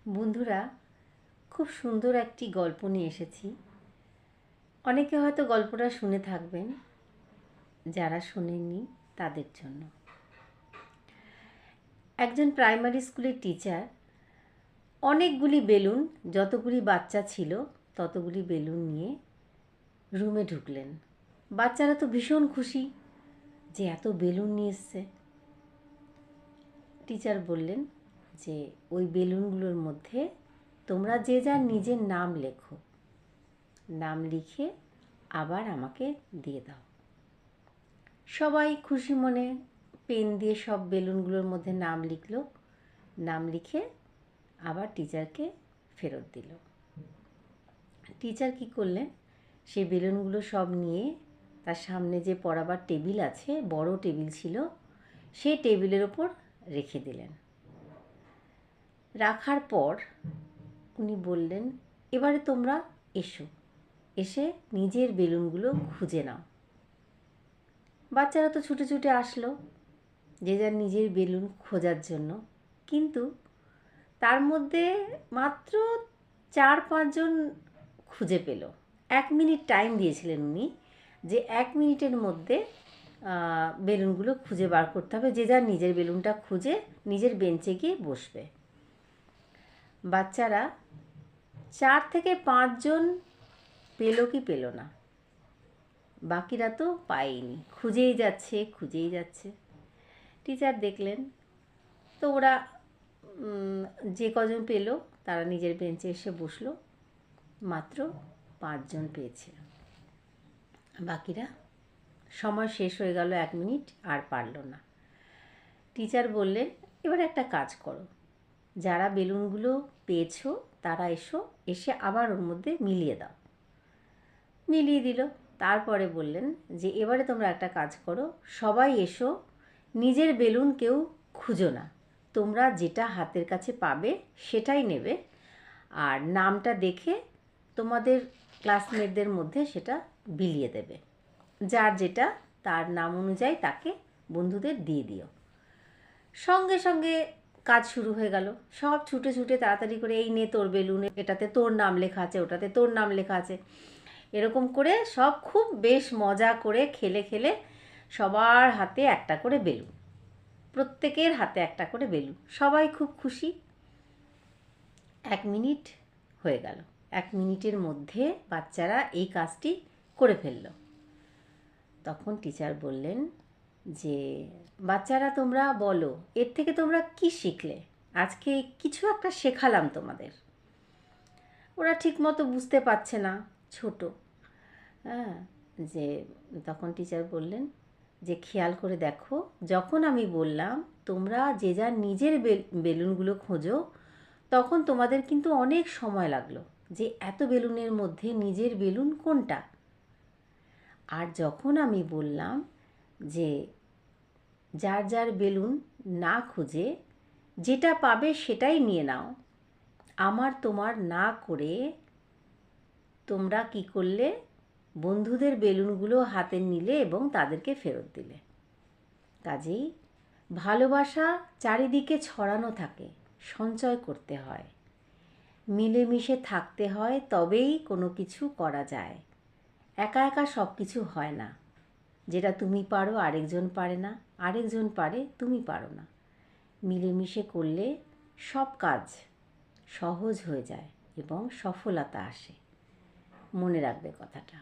বন্ধুরা, খুব সুন্দর একটি গল্প নিয়ে এসেছি। অনেকে হয়তো গল্পটা শুনে থাকবেন, যারা শোনেননি তাদের জন্য। একজন প্রাইমারি স্কুলের টিচার অনেকগুলি বেলুন, যতগুলি বাচ্চা ছিল ততগুলি বেলুন নিয়ে রুমে ঢুকলেন। বাচ্চারা তো ভীষণ খুশি যে এত বেলুন নিয়ে এসছে। টিচার বললেন যে ওই বেলুনগুলোর মধ্যে তোমরা যে যার নিজের নাম লেখো, নাম লিখে আবার আমাকে দিয়ে দাও। সবাই খুশি মনে পেন দিয়ে সব বেলুনগুলোর মধ্যে নাম লিখলো। নাম লিখে আবার টিচারকে ফেরত দিল। টিচার কি করলেন, সেই বেলুনগুলো সব নিয়ে তার সামনে যে পড়াবার টেবিল আছে, বড় টেবিল ছিল, সেই টেবিলের ওপর রেখে দিলেন। রাখার পর উনি বললেন, এবারে তোমরা এসো, এসে নিজের বেলুনগুলো খুঁজে নাও। বাচ্চারা তো ছুটে ছুটে আসলো যে যার নিজের বেলুন খোঁজার জন্য। কিন্তু তার মধ্যে মাত্র 4-5 জন খুঁজে পেল। 1 মিনিট টাইম দিয়েছিলেন উনি, যে 1 মিনিটের মধ্যে বেলুনগুলো খুঁজে বার করতে হবে। যে যার নিজের বেলুনটা খুঁজে নিজের বেঞ্চে গিয়ে বসবে। বাচ্চারা 4 থেকে 5 জন পেল কি পেল না, বাকিরা তো পায়নি, খুঁজেই যাচ্ছে। টিচার দেখলেন, তো ওরা যে কজন পেল তারা নিজের বেঞ্চে এসে বসলো। মাত্র 5 জন পেয়েছে, বাকিরা সময় শেষ হয়ে গেল, 1 মিনিট আর পারল না। টিচার বললেন, এবার একটা কাজ করো, যারা বেলুনগুলো পেয়েছো তারা এসে আবার ওর মধ্যে মিলিয়ে দাও। মিলিয়ে দিল। তারপরে বললেন যে এবারে তোমরা একটা কাজ করো, সবাই এসো, নিজের বেলুন কেউ খুঁজো না, তোমরা যেটা হাতের কাছে পাবে সেটাই নেবে, আর নামটা দেখে তোমাদের ক্লাসমেটদের মধ্যে সেটা বিলিয়ে দেবে। যার যেটা তার নাম অনুযায়ী তাকে বন্ধুদের দিয়ে দিও। সঙ্গে সঙ্গে কাজ শুরু হয়ে গেল। সব ছুটে ছুটে তাড়াতাড়ি করে, এই নে তোর বেলুন, এটাতে তোর নাম লেখা আছে, ওটাতে তোর নাম লেখা আছে। এরকম করে সব খুব বেশ মজা করে খেলে খেলে সবার হাতে একটা করে বেলুন, প্রত্যেকের হাতে একটা করে বেলুন। সবাই খুব খুশি। 1 মিনিট হয়ে গেল। 1 মিনিটের মধ্যে বাচ্চারা এই কাজটি করে ফেলল। তখন টিচার বললেন যে বাচ্চারা, তোমরা বলো এর থেকে তোমরা কি শিখলে? আজকে কিছু একটা শেখালাম তোমাদের। ওরা ঠিকমতো বুঝতে পারছে না, ছোট। যে তখন টিচার বললেন যে খেয়াল করে দেখো, যখন আমি বললাম তোমরা যে যার নিজের বেলুনগুলো খোঁজো, তখন তোমাদের কিন্তু অনেক সময় লাগলো যে এত বেলুনের মধ্যে নিজের বেলুন কোনটা। আর যখন আমি বললাম যে যার যার বেলুন না খুঁজে যেটা পাবে সেটাই নিয়ে নাও, আমার তোমার না করে তোমরা কি করলে, বন্ধুদের বেলুনগুলো হাতে নিলে এবং তাদেরকে ফেরত দিলে। কাজেই ভালোবাসা চারিদিকে ছড়ানো থাকে, সঞ্চয় করতে হয়, মিলেমিশে থাকতে হয়, তবেই কোনো কিছু করা যায়। একা একা সব কিছু হয় না। যেটা তুমি পারো আরেকজন পারে না, আরেকজন পারে তুমি পারো না। মিলেমিশে করলে সব কাজ সহজ হয়ে যায় এবং সফলতা আসে। মনে রাখবে কথাটা।